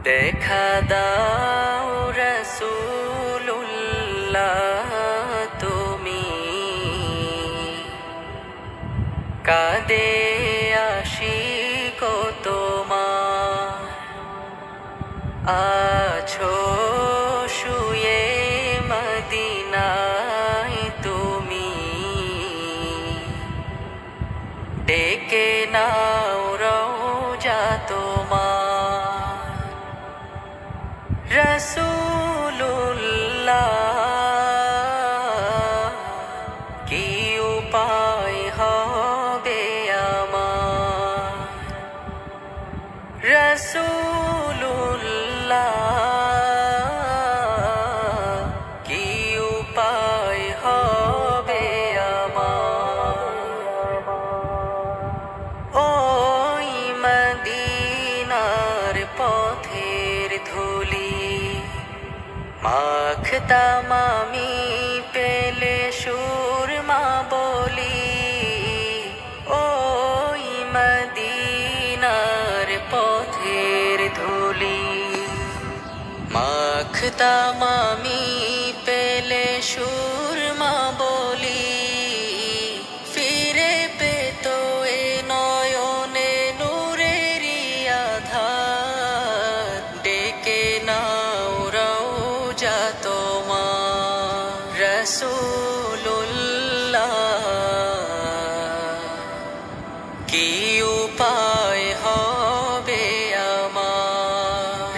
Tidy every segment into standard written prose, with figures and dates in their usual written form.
দেখা দাও রাসূলুল্লাহ তুমি কাঁদে আশিক তোমার আছো শুয়ে মদিনায় তুমি ডেকে নাও রওজা তোমার রাসূলুল্লাহ কি উপায় হবে আমার রাসূলুল্লাহ কি উপায় হবে আমার ওই মদিনার পথের ধুলি মাখতাম আমি পেলে সুরমা বলি ওই মদিনার পথের ধুলি মাখতাম আমি পেলে সুরমা বলি ফিরে পেত এ নয়নে নূরেরি আধার ডেকে নাও রওজা তোমার রাসূলুল্লাহ কি উপায় হবে আমার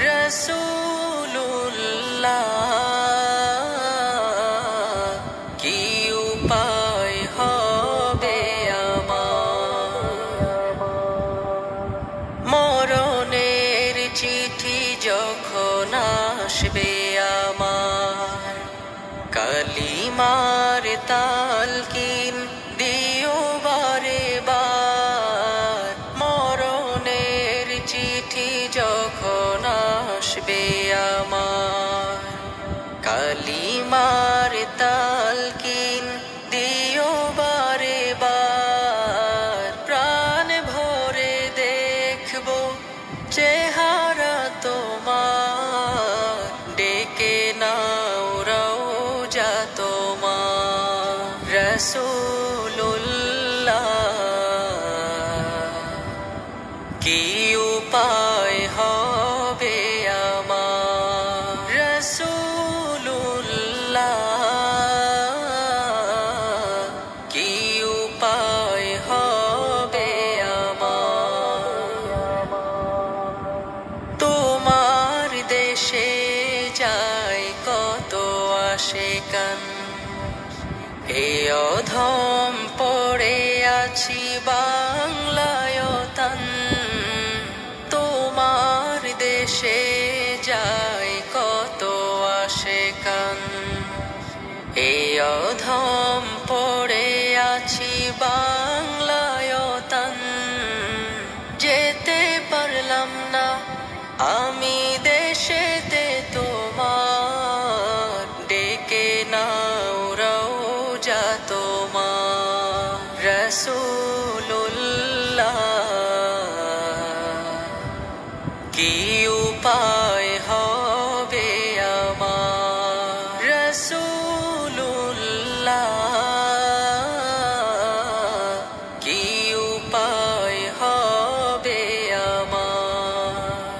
রাসূলুল্লাহ কি উপায় হবে আমার মরণের চিঠি যখন আসবে আমার কালিমার তালকিন দিও বারে বার মরণের চিঠি যখন আসবে আমার কালিমার তালকিন দিও বারে বার প্রাণ ভরে দেখবো চেহারা তোমার ডেকে নাও রওজা তোমার রাসূলুল্লাহ কি উপায় হবে আমার রাসূলুল্লাহ কি উপায় হবে আমার তোমার দেশে যায় কত আশিকান এ অধম পড়ে আছি বাংলায় তান তোমার দেশে যায় কত আশিকান এ অধম পড়ে আছি বাংলায় তান যেতে পারলাম না আমি দেশেতে তোমার ডেকে নাও রওজা তোমার রাসূলুল্লাহ কি উপায়